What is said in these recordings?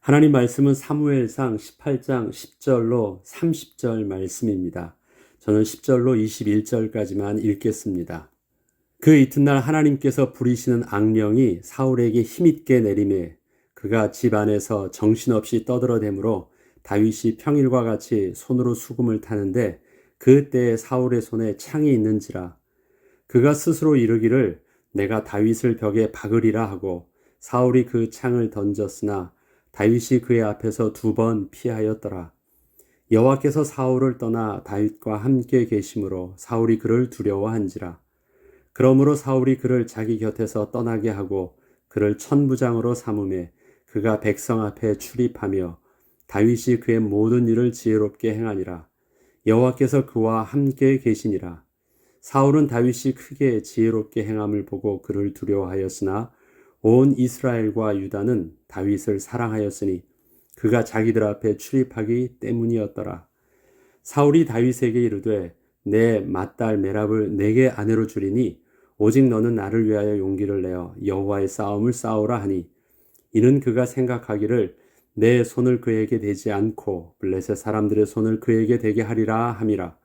하나님 말씀은 사무엘상 18장 10절로 30절 말씀입니다. 저는 10절로 21절까지만 읽겠습니다. 그 이튿날 하나님께서 부리시는 악령이 사울에게 힘있게 내림에 그가 집 안에서 정신없이 떠들어대므로 다윗이 평일과 같이 손으로 수금을 타는데 그때에 사울의 손에 창이 있는지라. 그가 스스로 이르기를 내가 다윗을 벽에 박으리라 하고 사울이 그 창을 던졌으나 다윗이 그의 앞에서 2번 피하였더라. 여호와께서 사울을 떠나 다윗과 함께 계심으로 사울이 그를 두려워한지라. 그러므로 사울이 그를 자기 곁에서 떠나게 하고 그를 천부장으로 삼음에 그가 백성 앞에 출입하며 다윗이 그의 모든 일을 지혜롭게 행하니라. 여호와께서 그와 함께 계시니라. 사울은 다윗이 크게 지혜롭게 행함을 보고 그를 두려워하였으나 온 이스라엘과 유다는 다윗을 사랑하였으니 그가 자기들 앞에 출입하기 때문이었더라. 사울이 다윗에게 이르되 내 맏딸 메랍을 내게 아내로 주리니 오직 너는 나를 위하여 용기를 내어 여호와의 싸움을 싸우라 하니 이는 그가 생각하기를 내 손을 그에게 대지 않고 블레셋 사람들의 손을 그에게 대게 하리라 함이라.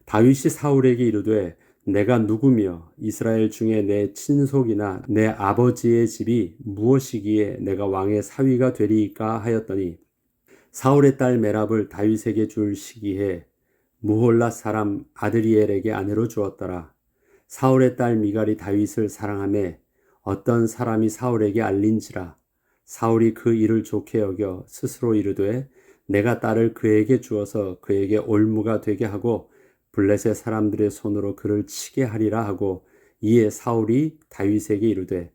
다윗이 사울에게 이르되 내가 누구며 이스라엘 중에 내 친속이나 내 아버지의 집이 무엇이기에 내가 왕의 사위가 되리이까 하였더니 사울의 딸 메랍을 다윗에게 줄 시기에 무홀랏 사람 아드리엘에게 아내로 주었더라. 사울의 딸 미갈이 다윗을 사랑하매 어떤 사람이 사울에게 알린지라. 사울이 그 일을 좋게 여겨 스스로 이르되 내가 딸을 그에게 주어서 그에게 올무가 되게 하고 블레셋 사람들의 손으로 그를 치게 하리라 하고 이에 사울이 다윗에게 이르되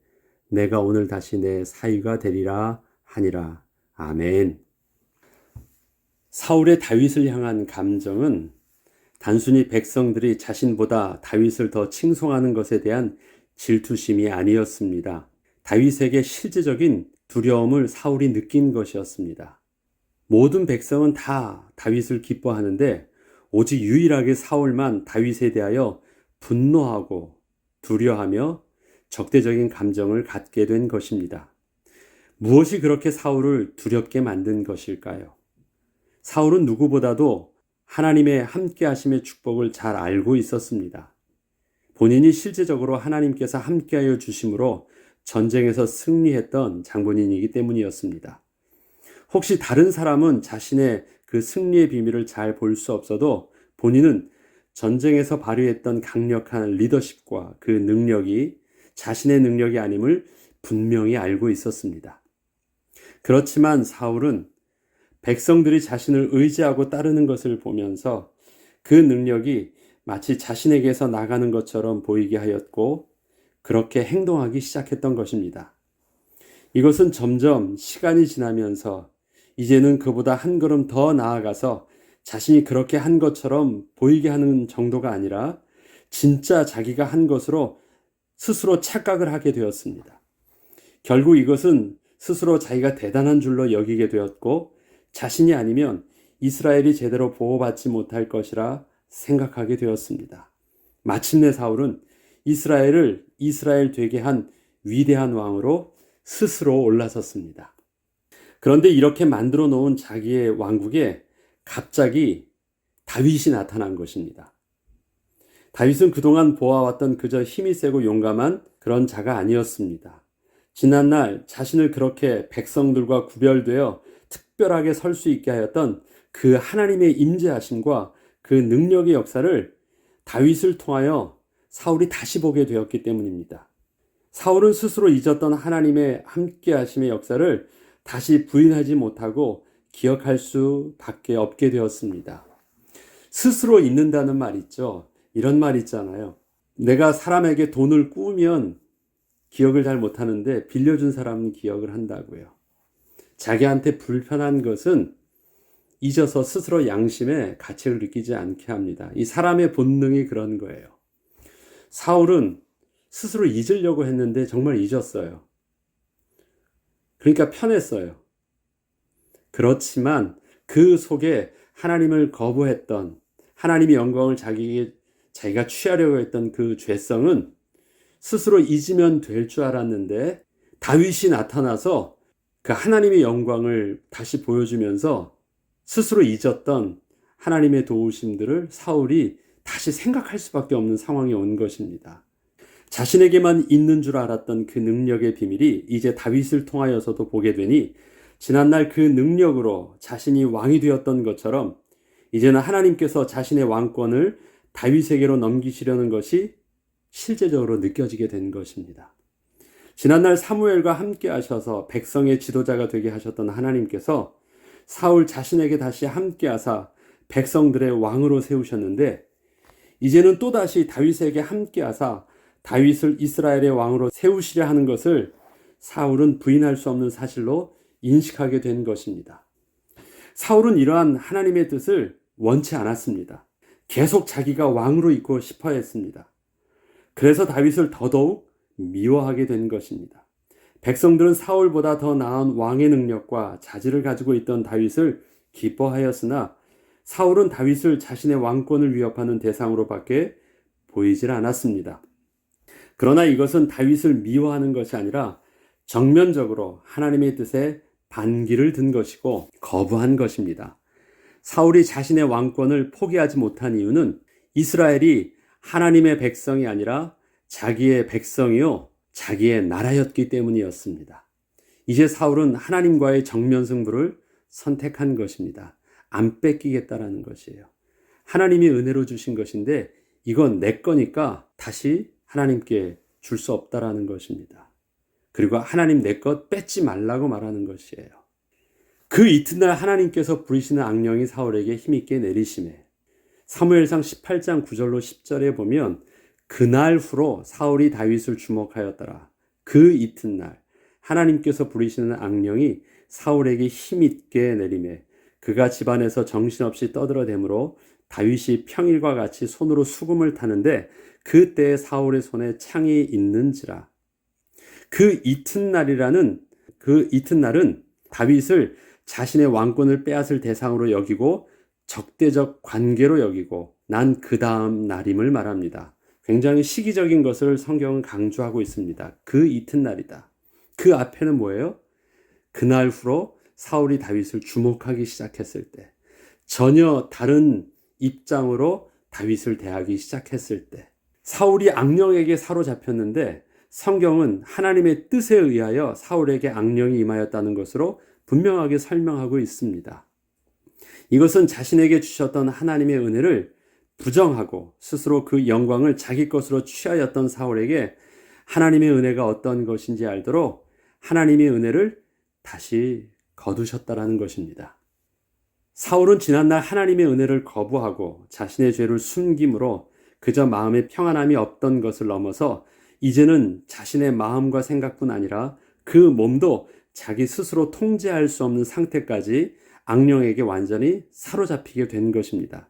내가 오늘 다시 내 사위가 되리라 하니라. 아멘. 사울의 다윗을 향한 감정은 단순히 백성들이 자신보다 다윗을 더 칭송하는 것에 대한 질투심이 아니었습니다. 다윗에게 실제적인 두려움을 사울이 느낀 것이었습니다. 모든 백성은 다 다윗을 기뻐하는데 오직 유일하게 사울만 다윗에 대하여 분노하고 두려워하며 적대적인 감정을 갖게 된 것입니다. 무엇이 그렇게 사울을 두렵게 만든 것일까요? 사울은 누구보다도 하나님의 함께 하심의 축복을 잘 알고 있었습니다. 본인이 실제적으로 하나님께서 함께하여 주심으로 전쟁에서 승리했던 장본인이기 때문이었습니다. 혹시 다른 사람은 자신의 그 승리의 비밀을 잘 볼 수 없어도 본인은 전쟁에서 발휘했던 강력한 리더십과 그 능력이 자신의 능력이 아님을 분명히 알고 있었습니다. 그렇지만 사울은 백성들이 자신을 의지하고 따르는 것을 보면서 그 능력이 마치 자신에게서 나가는 것처럼 보이게 하였고 그렇게 행동하기 시작했던 것입니다. 이것은 점점 시간이 지나면서 이제는 그보다 한 걸음 더 나아가서 자신이 그렇게 한 것처럼 보이게 하는 정도가 아니라 진짜 자기가 한 것으로 스스로 착각을 하게 되었습니다. 결국 이것은 스스로 자기가 대단한 줄로 여기게 되었고 자신이 아니면 이스라엘이 제대로 보호받지 못할 것이라 생각하게 되었습니다. 마침내 사울은 이스라엘을 이스라엘 되게 한 위대한 왕으로 스스로 올라섰습니다. 그런데 이렇게 만들어 놓은 자기의 왕국에 갑자기 다윗이 나타난 것입니다. 다윗은 그동안 보아왔던 그저 힘이 세고 용감한 그런 자가 아니었습니다. 지난날 자신을 그렇게 백성들과 구별되어 특별하게 설 수 있게 하였던 그 하나님의 임재하심과 그 능력의 역사를 다윗을 통하여 사울이 다시 보게 되었기 때문입니다. 사울은 스스로 잊었던 하나님의 함께하심의 역사를 다시 부인하지 못하고 기억할 수밖에 없게 되었습니다. 스스로 잊는다는 말 있죠. 이런 말 있잖아요. 내가 사람에게 돈을 꾸면 기억을 잘 못하는데 빌려준 사람은 기억을 한다고요. 자기한테 불편한 것은 잊어서 스스로 양심의 가책을 느끼지 않게 합니다. 이 사람의 본능이 그런 거예요. 사울은 스스로 잊으려고 했는데 정말 잊었어요. 그러니까 편했어요. 그렇지만 그 속에 하나님을 거부했던 하나님의 영광을 자기가 취하려고 했던 그 죄성은 스스로 잊으면 될 줄 알았는데 다윗이 나타나서 그 하나님의 영광을 다시 보여주면서 스스로 잊었던 하나님의 도우심들을 사울이 다시 생각할 수밖에 없는 상황이 온 것입니다. 자신에게만 있는 줄 알았던 그 능력의 비밀이 이제 다윗을 통하여서도 보게 되니 지난날 그 능력으로 자신이 왕이 되었던 것처럼 이제는 하나님께서 자신의 왕권을 다윗에게로 넘기시려는 것이 실제적으로 느껴지게 된 것입니다. 지난날 사무엘과 함께 하셔서 백성의 지도자가 되게 하셨던 하나님께서 사울 자신에게 다시 함께 하사 백성들의 왕으로 세우셨는데 이제는 또다시 다윗에게 함께 하사 다윗을 이스라엘의 왕으로 세우시려 하는 것을 사울은 부인할 수 없는 사실로 인식하게 된 것입니다. 사울은 이러한 하나님의 뜻을 원치 않았습니다. 계속 자기가 왕으로 있고 싶어 했습니다. 그래서 다윗을 더더욱 미워하게 된 것입니다. 백성들은 사울보다 더 나은 왕의 능력과 자질을 가지고 있던 다윗을 기뻐하였으나 사울은 다윗을 자신의 왕권을 위협하는 대상으로밖에 보이질 않았습니다. 그러나 이것은 다윗을 미워하는 것이 아니라 정면적으로 하나님의 뜻에 반기를 든 것이고 거부한 것입니다. 사울이 자신의 왕권을 포기하지 못한 이유는 이스라엘이 하나님의 백성이 아니라 자기의 백성이요 자기의 나라였기 때문이었습니다. 이제 사울은 하나님과의 정면 승부를 선택한 것입니다. 안 뺏기겠다라는 것이에요. 하나님이 은혜로 주신 것인데 이건 내 거니까 다시 하나님께 줄 수 없다라는 것입니다. 그리고 하나님 내 것 뺏지 말라고 말하는 것이에요. 그 이튿날 하나님께서 부리시는 악령이 사울에게 힘있게 내리시매 사무엘상 18장 9절로 10절에 보면 그날 후로 사울이 다윗을 주목하였더라. 그 이튿날 하나님께서 부리시는 악령이 사울에게 힘있게 내리매 그가 집안에서 정신없이 떠들어대므로 다윗이 평일과 같이 손으로 수금을 타는데 그때에 사울의 손에 창이 있는지라. 그 이튿날은 다윗을 자신의 왕권을 빼앗을 대상으로 여기고 적대적 관계로 여기고 난 그 다음 날임을 말합니다. 굉장히 시기적인 것을 성경은 강조하고 있습니다. 그 이튿날이다. 그 앞에는 뭐예요? 그날 후로 사울이 다윗을 주목하기 시작했을 때, 전혀 다른 입장으로 다윗을 대하기 시작했을 때, 사울이 악령에게 사로잡혔는데 성경은 하나님의 뜻에 의하여 사울에게 악령이 임하였다는 것으로 분명하게 설명하고 있습니다. 이것은 자신에게 주셨던 하나님의 은혜를 부정하고 스스로 그 영광을 자기 것으로 취하였던 사울에게 하나님의 은혜가 어떤 것인지 알도록 하나님의 은혜를 다시 거두셨다라는 것입니다. 사울은 지난날 하나님의 은혜를 거부하고 자신의 죄를 숨김으로 그저 마음에 평안함이 없던 것을 넘어서 이제는 자신의 마음과 생각뿐 아니라 그 몸도 자기 스스로 통제할 수 없는 상태까지 악령에게 완전히 사로잡히게 된 것입니다.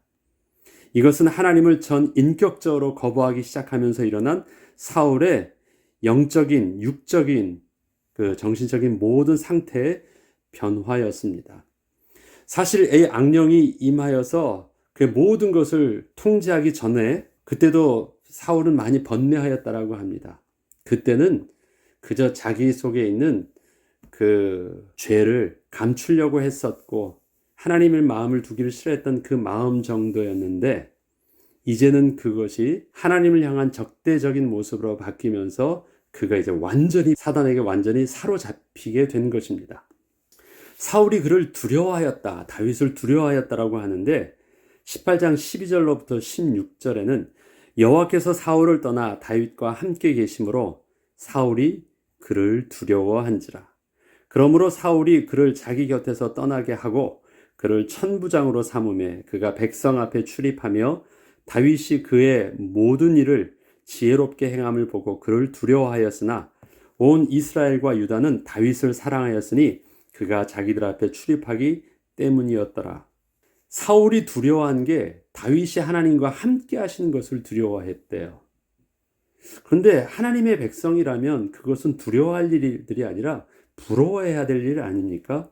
이것은 하나님을 전 인격적으로 거부하기 시작하면서 일어난 사울의 영적인, 육적인, 그 정신적인 모든 상태의 변화였습니다. 사실 이 악령이 임하여서 그 모든 것을 통제하기 전에 그때도 사울은 많이 번뇌하였다라고 합니다. 그때는 그저 자기 속에 있는 그 죄를 감추려고 했었고 하나님의 마음을 두기를 싫어했던 그 마음 정도였는데 이제는 그것이 하나님을 향한 적대적인 모습으로 바뀌면서 그가 이제 완전히 사단에게 완전히 사로잡히게 된 것입니다. 사울이 그를 두려워하였다, 다윗을 두려워하였다라고 하는데 18장 12절로부터 16절에는 여호와께서 사울을 떠나 다윗과 함께 계심으로 사울이 그를 두려워한지라. 그러므로 사울이 그를 자기 곁에서 떠나게 하고 그를 천부장으로 삼음에 그가 백성 앞에 출입하며 다윗이 그의 모든 일을 지혜롭게 행함을 보고 그를 두려워하였으나 온 이스라엘과 유다는 다윗을 사랑하였으니 그가 자기들 앞에 출입하기 때문이었더라. 사울이 두려워한 게 다윗이 하나님과 함께 하시는 것을 두려워했대요. 그런데 하나님의 백성이라면 그것은 두려워할 일들이 아니라 부러워해야 될 일 아닙니까?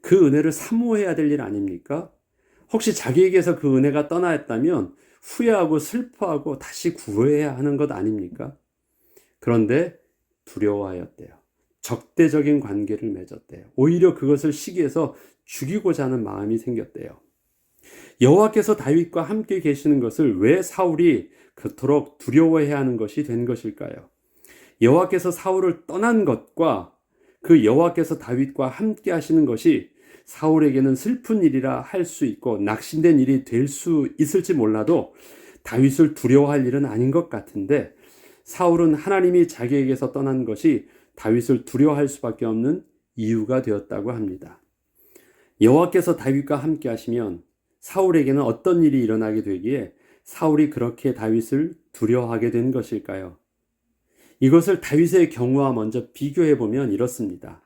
그 은혜를 사모해야 될 일 아닙니까? 혹시 자기에게서 그 은혜가 떠나왔다면 후회하고 슬퍼하고 다시 구해야 하는 것 아닙니까? 그런데 두려워하였대요. 적대적인 관계를 맺었대요. 오히려 그것을 시기해서 죽이고자 하는 마음이 생겼대요. 여호와께서 다윗과 함께 계시는 것을 왜 사울이 그토록 두려워해야 하는 것이 된 것일까요? 여호와께서 사울을 떠난 것과 그 여호와께서 다윗과 함께 하시는 것이 사울에게는 슬픈 일이라 할 수 있고 낙심된 일이 될 수 있을지 몰라도 다윗을 두려워할 일은 아닌 것 같은데, 사울은 하나님이 자기에게서 떠난 것이 다윗을 두려워할 수밖에 없는 이유가 되었다고 합니다. 여호와께서 다윗과 함께 하시면 사울에게는 어떤 일이 일어나게 되기에 사울이 그렇게 다윗을 두려워하게 된 것일까요? 이것을 다윗의 경우와 먼저 비교해 보면 이렇습니다.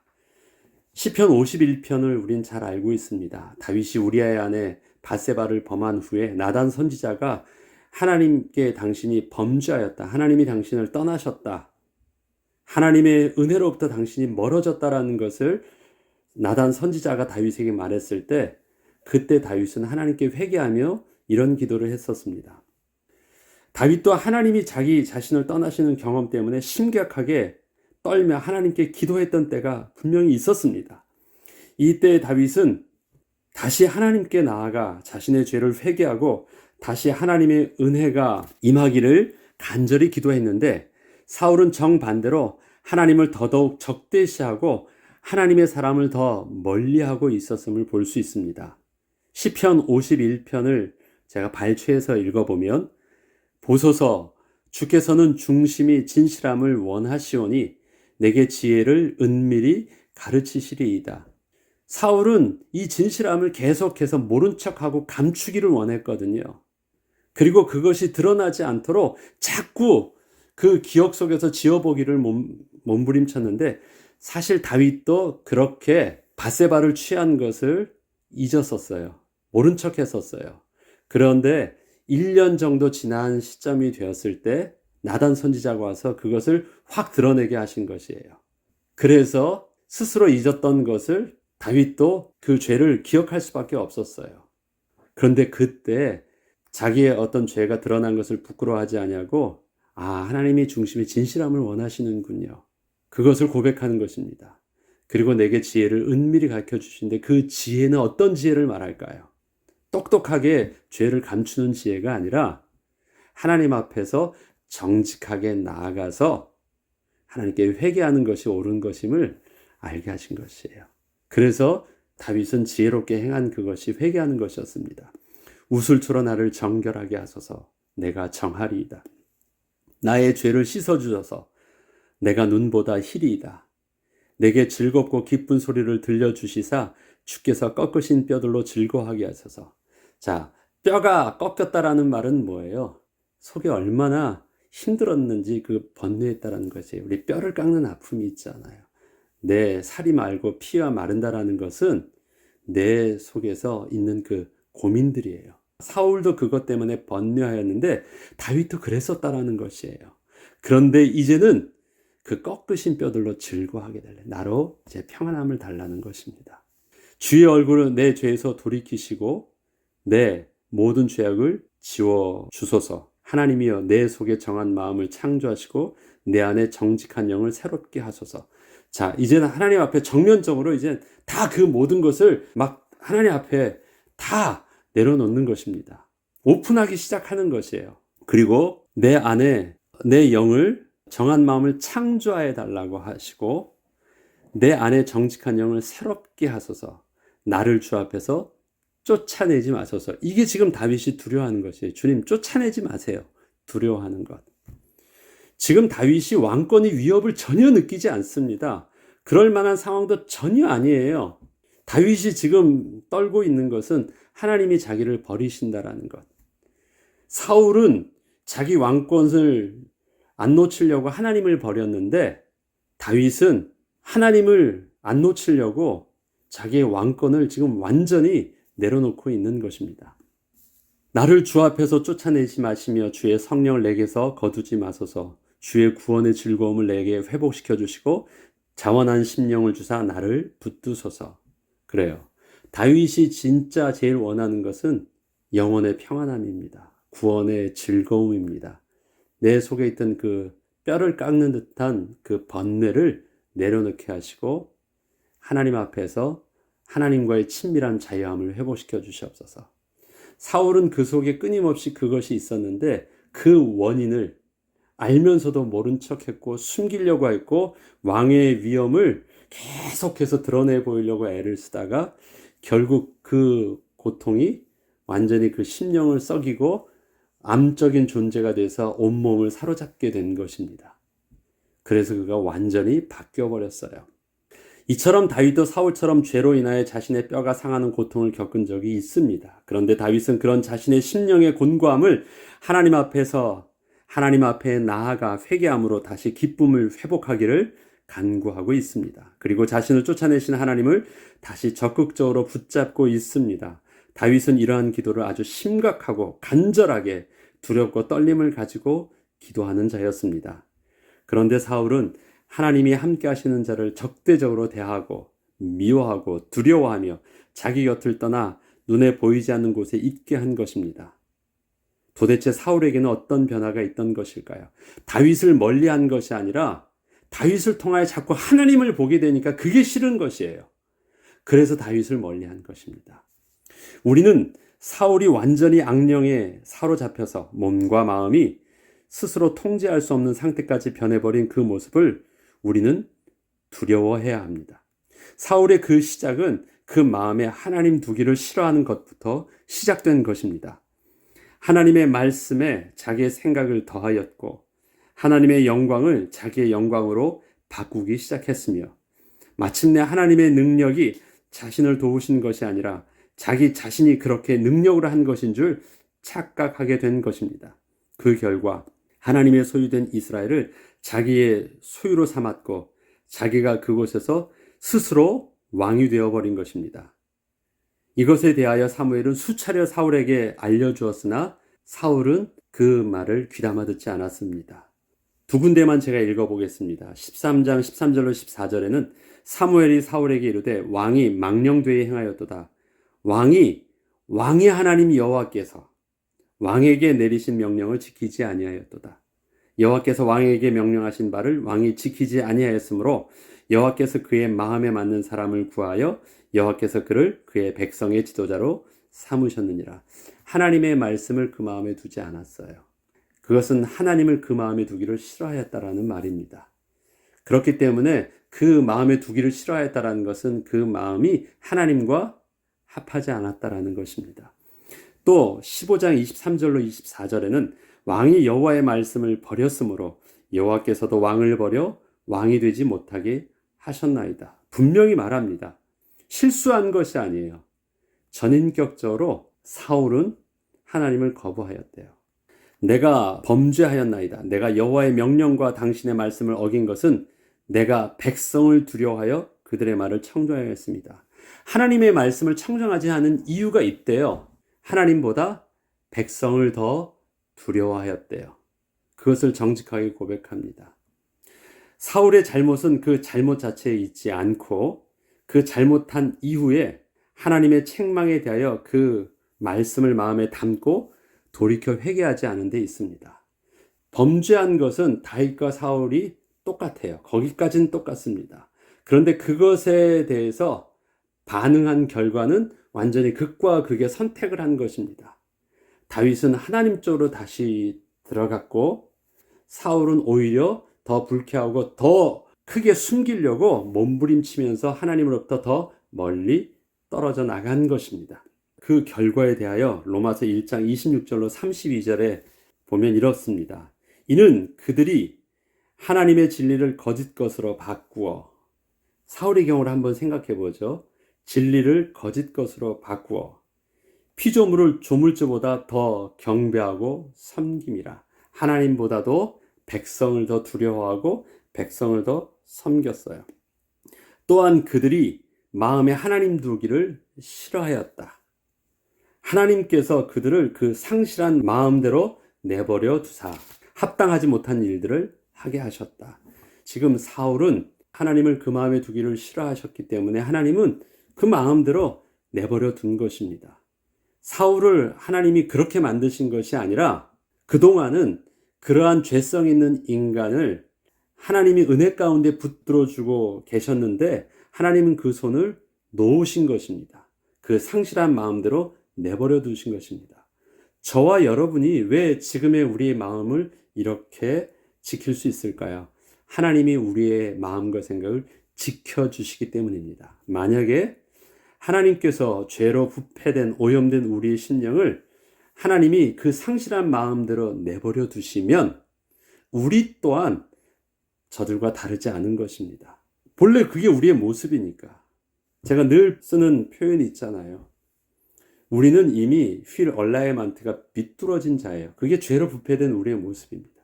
시편 51편을 우린 잘 알고 있습니다. 다윗이 우리아의 아내 밧세바를 범한 후에 나단 선지자가 하나님께 당신이 범죄하였다, 하나님이 당신을 떠나셨다, 하나님의 은혜로부터 당신이 멀어졌다라는 것을 나단 선지자가 다윗에게 말했을 때, 그때 다윗은 하나님께 회개하며 이런 기도를 했었습니다. 다윗도 하나님이 자기 자신을 떠나시는 경험 때문에 심각하게 떨며 하나님께 기도했던 때가 분명히 있었습니다. 이때 다윗은 다시 하나님께 나아가 자신의 죄를 회개하고 다시 하나님의 은혜가 임하기를 간절히 기도했는데, 사울은 정반대로 하나님을 더더욱 적대시하고 하나님의 사람을 더 멀리하고 있었음을 볼 수 있습니다. 시편 51편을 제가 발췌해서 읽어보면, 보소서, 주께서는 중심이 진실함을 원하시오니 내게 지혜를 은밀히 가르치시리이다. 사울은 이 진실함을 계속해서 모른 척하고 감추기를 원했거든요. 그리고 그것이 드러나지 않도록 자꾸 그 기억 속에서 지어보기를 몸부림쳤는데, 사실 다윗도 그렇게 밧세바를 취한 것을 잊었었어요. 모른 척 했었어요. 그런데 1년 정도 지난 시점이 되었을 때 나단 선지자가 와서 그것을 확 드러내게 하신 것이에요. 그래서 스스로 잊었던 것을 다윗도 그 죄를 기억할 수밖에 없었어요. 그런데 그때 자기의 어떤 죄가 드러난 것을 부끄러워하지 아니하고, 하나님이 중심의 진실함을 원하시는군요, 그것을 고백하는 것입니다. 그리고 내게 지혜를 은밀히 가르쳐 주시는데, 그 지혜는 어떤 지혜를 말할까요? 똑똑하게 죄를 감추는 지혜가 아니라 하나님 앞에서 정직하게 나아가서 하나님께 회개하는 것이 옳은 것임을 알게 하신 것이에요. 그래서 다윗은 지혜롭게 행한 그것이 회개하는 것이었습니다. 우슬초로 나를 정결하게 하소서, 내가 정하리이다. 나의 죄를 씻어주셔서 내가 눈보다 희리이다. 내게 즐겁고 기쁜 소리를 들려주시사 주께서 꺾으신 뼈들로 즐거워하게 하소서. 자, 뼈가 꺾였다라는 말은 뭐예요? 속에 얼마나 힘들었는지 그 번뇌했다라는 것이에요. 우리 뼈를 깎는 아픔이 있잖아요. 내 살이 말고 피가 마른다라는 것은 내 속에서 있는 그 고민들이에요. 사울도 그것 때문에 번뇌하였는데 다윗도 그랬었다라는 것이에요. 그런데 이제는 그 꺾으신 뼈들로 즐거워하게 될래. 나로 이제 평안함을 달라는 것입니다. 주의 얼굴을 내 죄에서 돌이키시고 내 모든 죄악을 지워 주소서. 하나님이여, 내 속에 정한 마음을 창조하시고 내 안에 정직한 영을 새롭게 하소서. 자, 이제는 하나님 앞에 정면적으로 이제 다 그 모든 것을 막 하나님 앞에 다 내려놓는 것입니다. 오픈하기 시작하는 것이에요. 그리고 내 안에 내 영을, 정한 마음을 창조해 달라고 하시고 내 안에 정직한 영을 새롭게 하소서. 나를 주 앞에서 쫓아내지 마소서. 이게 지금 다윗이 두려워하는 것이에요. 주님, 쫓아내지 마세요. 두려워하는 것. 지금 다윗이 왕권의 위협을 전혀 느끼지 않습니다. 그럴 만한 상황도 전혀 아니에요. 다윗이 지금 떨고 있는 것은 하나님이 자기를 버리신다라는 것. 사울은 자기 왕권을 안 놓치려고 하나님을 버렸는데, 다윗은 하나님을 안 놓치려고 자기의 왕권을 지금 완전히 내려놓고 있는 것입니다. 나를 주 앞에서 쫓아내지 마시며 주의 성령을 내게서 거두지 마소서. 주의 구원의 즐거움을 내게 회복시켜 주시고 자원한 심령을 주사 나를 붙드소서. 그래요. 다윗이 진짜 제일 원하는 것은 영혼의 평안함입니다. 구원의 즐거움입니다. 내 속에 있던 그 뼈를 깎는 듯한 그 번뇌를 내려놓게 하시고 하나님 앞에서 하나님과의 친밀한 자유함을 회복시켜 주시옵소서. 사울은 그 속에 끊임없이 그것이 있었는데 그 원인을 알면서도 모른 척했고 숨기려고 했고 왕의 위엄을 계속해서 드러내 보이려고 애를 쓰다가 결국 그 고통이 완전히 그 심령을 썩이고 암적인 존재가 돼서 온몸을 사로잡게 된 것입니다. 그래서 그가 완전히 바뀌어 버렸어요. 이처럼 다윗도 사울처럼 죄로 인하여 자신의 뼈가 상하는 고통을 겪은 적이 있습니다. 그런데 다윗은 그런 자신의 심령의 곤고함을 하나님 앞에 나아가 회개함으로 다시 기쁨을 회복하기를 간구하고 있습니다. 그리고 자신을 쫓아내신 하나님을 다시 적극적으로 붙잡고 있습니다. 다윗은 이러한 기도를 아주 심각하고 간절하게 두렵고 떨림을 가지고 기도하는 자였습니다. 그런데 사울은 하나님이 함께 하시는 자를 적대적으로 대하고 미워하고 두려워하며 자기 곁을 떠나 눈에 보이지 않는 곳에 있게 한 것입니다. 도대체 사울에게는 어떤 변화가 있던 것일까요? 다윗을 멀리한 것이 아니라 다윗을 통하여 자꾸 하나님을 보게 되니까 그게 싫은 것이에요. 그래서 다윗을 멀리한 것입니다. 우리는 사울이 완전히 악령에 사로잡혀서 몸과 마음이 스스로 통제할 수 없는 상태까지 변해버린 그 모습을 우리는 두려워해야 합니다. 사울의 그 시작은 그 마음에 하나님 두기를 싫어하는 것부터 시작된 것입니다. 하나님의 말씀에 자기의 생각을 더하였고 하나님의 영광을 자기의 영광으로 바꾸기 시작했으며 마침내 하나님의 능력이 자신을 도우신 것이 아니라 자기 자신이 그렇게 능력으로 한 것인 줄 착각하게 된 것입니다. 그 결과 하나님의 소유된 이스라엘을 자기의 소유로 삼았고 자기가 그곳에서 스스로 왕이 되어버린 것입니다. 이것에 대하여 사무엘은 수차례 사울에게 알려주었으나 사울은 그 말을 귀담아 듣지 않았습니다. 두 군데만 제가 읽어보겠습니다. 13장 13절로 14절에는 사무엘이 사울에게 이르되 왕이 망령되이 행하였도다. 왕이 하나님 여호와께서 왕에게 내리신 명령을 지키지 아니하였도다. 여호와께서 왕에게 명령하신 바를 왕이 지키지 아니하였으므로 여호와께서 그의 마음에 맞는 사람을 구하여 여호와께서 그를 그의 백성의 지도자로 삼으셨느니라. 하나님의 말씀을 그 마음에 두지 않았어요. 그것은 하나님을 그 마음에 두기를 싫어하였다라는 말입니다. 그렇기 때문에 그 마음에 두기를 싫어하였다라는 것은 그 마음이 하나님과 합하지 않았다라는 것입니다. 또 15장 23절로 24절에는 왕이 여호와의 말씀을 버렸으므로 여호와께서도 왕을 버려 왕이 되지 못하게 하셨나이다. 분명히 말합니다. 실수한 것이 아니에요. 전인격적으로 사울은 하나님을 거부하였대요. 내가 범죄하였나이다. 내가 여호와의 명령과 당신의 말씀을 어긴 것은 내가 백성을 두려워하여 그들의 말을 청종하였습니다. 하나님의 말씀을 청정하지 않은 이유가 있대요. 하나님보다 백성을 더 두려워하였대요. 그것을 정직하게 고백합니다. 사울의 잘못은 그 잘못 자체에 있지 않고 그 잘못한 이후에 하나님의 책망에 대하여 그 말씀을 마음에 담고 돌이켜 회개하지 않은 데 있습니다. 범죄한 것은 다윗과 사울이 똑같아요. 거기까지는 똑같습니다. 그런데 그것에 대해서 반응한 결과는 완전히 극과 극의 선택을 한 것입니다. 다윗은 하나님 쪽으로 다시 들어갔고 사울은 오히려 더 불쾌하고 더 크게 숨기려고 몸부림치면서 하나님으로부터 더 멀리 떨어져 나간 것입니다. 그 결과에 대하여 로마서 1장 26절로 32절에 보면 이렇습니다. 이는 그들이 하나님의 진리를 거짓 것으로 바꾸어, 사울의 경우를 한번 생각해 보죠. 진리를 거짓 것으로 바꾸어 피조물을 조물주보다 더 경배하고 섬김이라. 하나님보다도 백성을 더 두려워하고 백성을 더 섬겼어요. 또한 그들이 마음에 하나님 두기를 싫어하였다. 하나님께서 그들을 그 상실한 마음대로 내버려 두사 합당하지 못한 일들을 하게 하셨다. 지금 사울은 하나님을 그 마음에 두기를 싫어하셨기 때문에 하나님은 그 마음대로 내버려 둔 것입니다. 사울을 하나님이 그렇게 만드신 것이 아니라 그동안은 그러한 죄성 있는 인간을 하나님이 은혜 가운데 붙들어주고 계셨는데 하나님은 그 손을 놓으신 것입니다. 그 상실한 마음대로 내버려 두신 것입니다. 저와 여러분이 왜 지금의 우리의 마음을 이렇게 지킬 수 있을까요? 하나님이 우리의 마음과 생각을 지켜주시기 때문입니다. 만약에 하나님께서 죄로 부패된 오염된 우리의 심령을 하나님이 그 상실한 마음대로 내버려 두시면 우리 또한 저들과 다르지 않은 것입니다. 본래 그게 우리의 모습이니까. 제가 늘 쓰는 표현이 있잖아요. 우리는 이미 휠 얼라이먼트가 비뚤어진 자예요. 그게 죄로 부패된 우리의 모습입니다.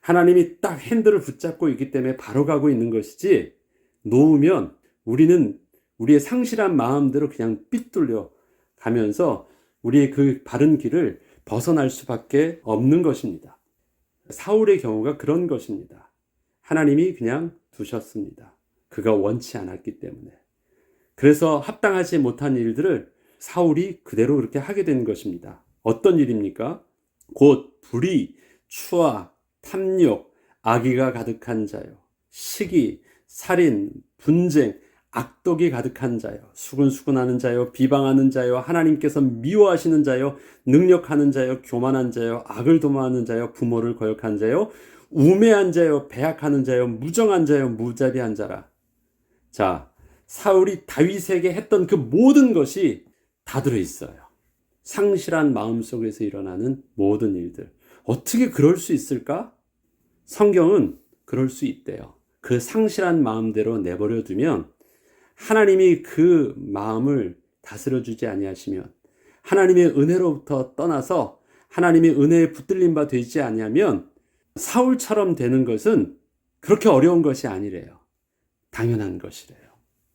하나님이 딱 핸들을 붙잡고 있기 때문에 바로 가고 있는 것이지, 놓으면 우리는 우리의 상실한 마음대로 그냥 삐뚤려 가면서 우리의 그 바른 길을 벗어날 수밖에 없는 것입니다. 사울의 경우가 그런 것입니다. 하나님이 그냥 두셨습니다. 그가 원치 않았기 때문에. 그래서 합당하지 못한 일들을 사울이 그대로 그렇게 하게 된 것입니다. 어떤 일입니까? 곧 불의, 추악, 탐욕, 악의가 가득한 자요, 시기, 살인, 분쟁, 악독이 가득한 자요, 수근수근하는 자요, 비방하는 자요, 하나님께서 미워하시는 자요, 능력하는 자요, 교만한 자요, 악을 도모하는 자요, 부모를 거역한 자요, 우매한 자요, 배약하는 자요, 무정한 자요, 무자비한 자라. 자, 사울이 다윗에게 했던 그 모든 것이 다 들어있어요. 상실한 마음속에서 일어나는 모든 일들. 어떻게 그럴 수 있을까? 성경은 그럴 수 있대요. 그 상실한 마음대로 내버려 두면 하나님이 그 마음을 다스려 주지 아니하시면, 하나님의 은혜로부터 떠나서 하나님의 은혜에 붙들린 바 되지 아니하면 사울처럼 되는 것은 그렇게 어려운 것이 아니래요. 당연한 것이래요.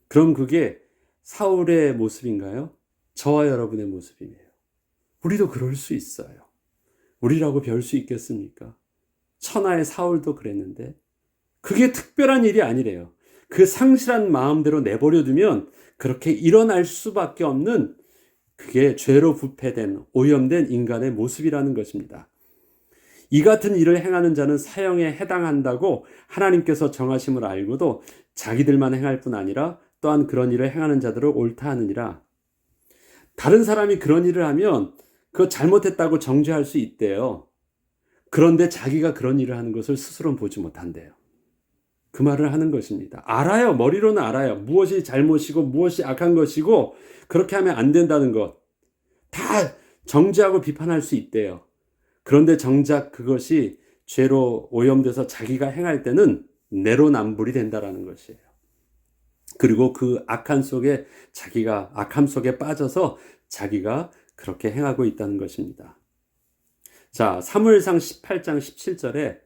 그럼 그게 사울의 모습인가요? 저와 여러분의 모습이에요. 우리도 그럴 수 있어요. 우리라고 별 수 있겠습니까? 천하의 사울도 그랬는데 그게 특별한 일이 아니래요. 그 상실한 마음대로 내버려두면 그렇게 일어날 수밖에 없는, 그게 죄로 부패된 오염된 인간의 모습이라는 것입니다. 이 같은 일을 행하는 자는 사형에 해당한다고 하나님께서 정하심을 알고도 자기들만 행할 뿐 아니라 또한 그런 일을 행하는 자들을 옳다 하느니라. 다른 사람이 그런 일을 하면 그거 잘못했다고 정죄할 수 있대요. 그런데 자기가 그런 일을 하는 것을 스스로는 보지 못한대요. 그 말을 하는 것입니다. 알아요. 머리로는 알아요. 무엇이 잘못이고 무엇이 악한 것이고 그렇게 하면 안 된다는 것. 다 정죄하고 비판할 수 있대요. 그런데 정작 그것이 죄로 오염돼서 자기가 행할 때는 내로남불이 된다라는 것이에요. 그리고 그 악한 속에 자기가 악함 속에 빠져서 자기가 그렇게 행하고 있다는 것입니다. 자, 사무엘상 18장 17절에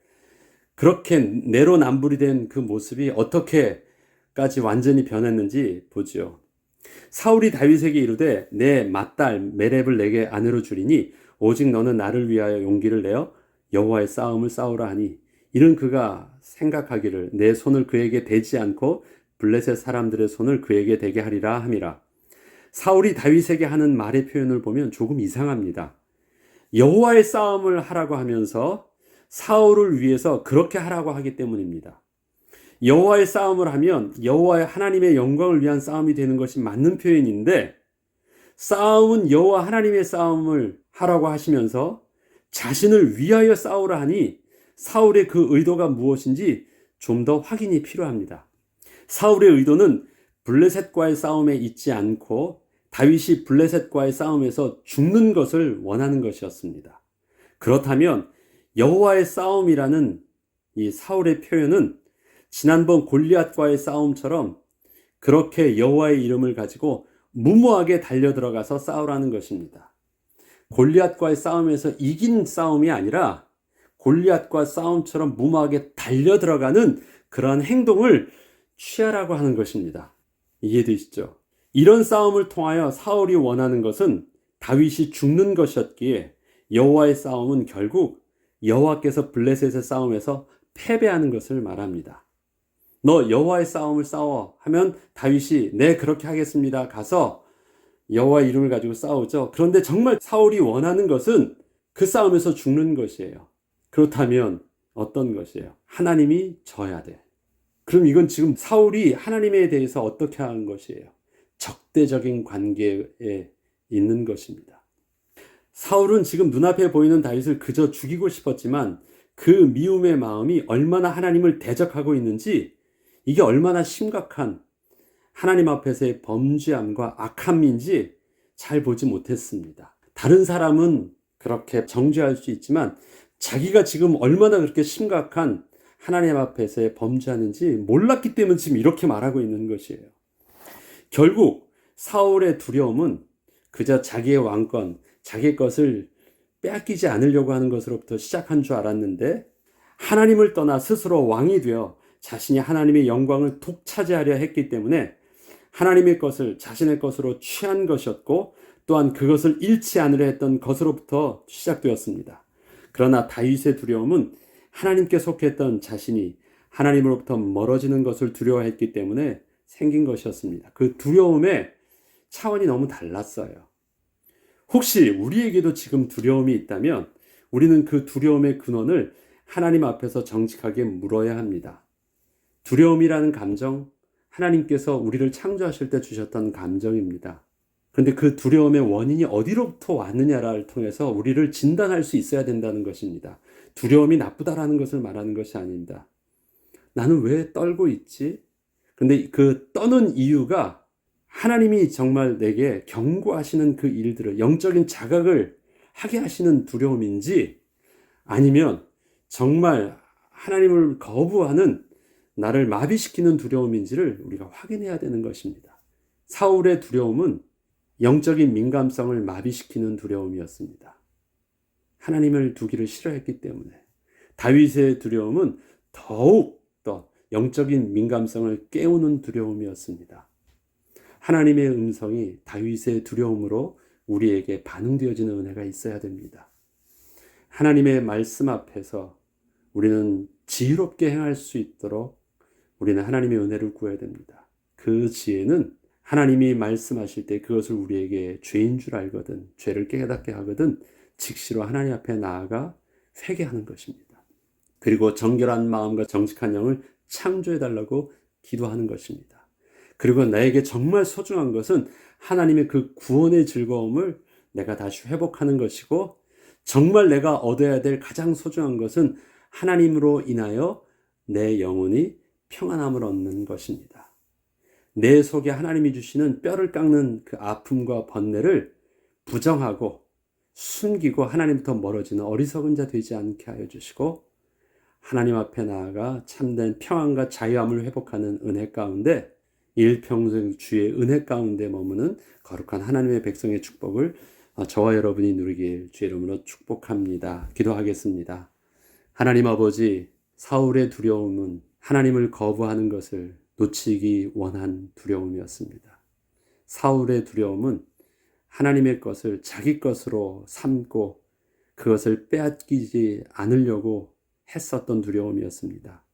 그렇게 내로남불이 된 그 모습이 어떻게까지 완전히 변했는지 보지요. 사울이 다윗에게 이르되 내 맏딸 메렙을 내게 아내로 주리니 오직 너는 나를 위하여 용기를 내어 여호와의 싸움을 싸우라 하니, 이는 그가 생각하기를 내 손을 그에게 대지 않고 블레셋 사람들의 손을 그에게 대게 하리라 함이라. 사울이 다윗에게 하는 말의 표현을 보면 조금 이상합니다. 여호와의 싸움을 하라고 하면서 사울을 위해서 그렇게 하라고 하기 때문입니다. 여호와의 싸움을 하면 여호와의 하나님의 영광을 위한 싸움이 되는 것이 맞는 표현인데, 싸움은 여호와 하나님의 싸움을 하라고 하시면서 자신을 위하여 싸우라 하니 사울의 그 의도가 무엇인지 좀 더 확인이 필요합니다. 사울의 의도는 블레셋과의 싸움에 있지 않고 다윗이 블레셋과의 싸움에서 죽는 것을 원하는 것이었습니다. 그렇다면 여호와의 싸움이라는 이 사울의 표현은 지난번 골리앗과의 싸움처럼 그렇게 여호와의 이름을 가지고 무모하게 달려들어가서 싸우라는 것입니다. 골리앗과의 싸움에서 이긴 싸움이 아니라 골리앗과 싸움처럼 무모하게 달려들어가는 그러한 행동을 취하라고 하는 것입니다. 이해되시죠? 이런 싸움을 통하여 사울이 원하는 것은 다윗이 죽는 것이었기에 여호와의 싸움은 결국 여호와께서 블레셋의 싸움에서 패배하는 것을 말합니다. 너 여호와의 싸움을 싸워 하면 다윗이 네 그렇게 하겠습니다 가서 여호와의 이름을 가지고 싸우죠. 그런데 정말 사울이 원하는 것은 그 싸움에서 죽는 것이에요. 그렇다면 어떤 것이에요? 하나님이 져야 돼. 그럼 이건 지금 사울이 하나님에 대해서 어떻게 한 것이에요? 적대적인 관계에 있는 것입니다. 사울은 지금 눈앞에 보이는 다윗을 그저 죽이고 싶었지만 그 미움의 마음이 얼마나 하나님을 대적하고 있는지, 이게 얼마나 심각한 하나님 앞에서의 범죄함과 악함인지 잘 보지 못했습니다. 다른 사람은 그렇게 정죄할 수 있지만 자기가 지금 얼마나 그렇게 심각한 하나님 앞에서의 범죄하는지 몰랐기 때문에 지금 이렇게 말하고 있는 것이에요. 결국 사울의 두려움은 그저 자기의 왕권, 자기 것을 빼앗기지 않으려고 하는 것으로부터 시작한 줄 알았는데, 하나님을 떠나 스스로 왕이 되어 자신이 하나님의 영광을 독차지하려 했기 때문에 하나님의 것을 자신의 것으로 취한 것이었고, 또한 그것을 잃지 않으려 했던 것으로부터 시작되었습니다. 그러나 다윗의 두려움은 하나님께 속했던 자신이 하나님으로부터 멀어지는 것을 두려워했기 때문에 생긴 것이었습니다. 그 두려움의 차원이 너무 달랐어요. 혹시 우리에게도 지금 두려움이 있다면 우리는 그 두려움의 근원을 하나님 앞에서 정직하게 물어야 합니다. 두려움이라는 감정, 하나님께서 우리를 창조하실 때 주셨던 감정입니다. 그런데 그 두려움의 원인이 어디로부터 왔느냐를 통해서 우리를 진단할 수 있어야 된다는 것입니다. 두려움이 나쁘다라는 것을 말하는 것이 아닙니다. 나는 왜 떨고 있지? 근데 그 떠는 이유가 하나님이 정말 내게 경고하시는 그 일들을, 영적인 자각을 하게 하시는 두려움인지, 아니면 정말 하나님을 거부하는 나를 마비시키는 두려움인지를 우리가 확인해야 되는 것입니다. 사울의 두려움은 영적인 민감성을 마비시키는 두려움이었습니다. 하나님을 두기를 싫어했기 때문에. 다윗의 두려움은 더욱 더 영적인 민감성을 깨우는 두려움이었습니다. 하나님의 음성이 다윗의 두려움으로 우리에게 반응되어지는 은혜가 있어야 됩니다. 하나님의 말씀 앞에서 우리는 지혜롭게 행할 수 있도록 우리는 하나님의 은혜를 구해야 됩니다. 그 지혜는 하나님이 말씀하실 때 그것을 우리에게 죄인 줄 알거든, 죄를 깨닫게 하거든 즉시로 하나님 앞에 나아가 회개하는 것입니다. 그리고 정결한 마음과 정직한 영을 창조해달라고 기도하는 것입니다. 그리고 나에게 정말 소중한 것은 하나님의 그 구원의 즐거움을 내가 다시 회복하는 것이고, 정말 내가 얻어야 될 가장 소중한 것은 하나님으로 인하여 내 영혼이 평안함을 얻는 것입니다. 내 속에 하나님이 주시는 뼈를 깎는 그 아픔과 번뇌를 부정하고 숨기고 하나님부터 멀어지는 어리석은 자 되지 않게 하여 주시고, 하나님 앞에 나아가 참된 평안과 자유함을 회복하는 은혜 가운데, 일평생 주의 은혜 가운데 머무는 거룩한 하나님의 백성의 축복을 저와 여러분이 누리길 주의 이름으로 축복합니다. 기도하겠습니다. 하나님 아버지, 사울의 두려움은 하나님을 거부하는 것을 놓치기 원한 두려움이었습니다. 사울의 두려움은 하나님의 것을 자기 것으로 삼고 그것을 빼앗기지 않으려고 했었던 두려움이었습니다.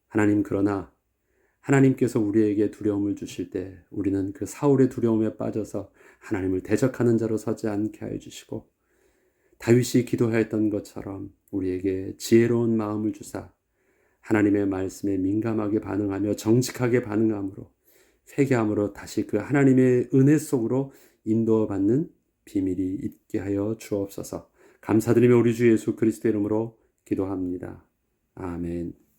하나님, 그러나 하나님께서 우리에게 두려움을 주실 때 우리는 그 사울의 두려움에 빠져서 하나님을 대적하는 자로 서지 않게 하여 주시고, 다윗이 기도하였던 것처럼 우리에게 지혜로운 마음을 주사 하나님의 말씀에 민감하게 반응하며 정직하게 반응함으로, 회개함으로 다시 그 하나님의 은혜 속으로 인도받는 비밀이 있게 하여 주옵소서. 감사드리며 우리 주 예수 그리스도의 이름으로 기도합니다. 아멘.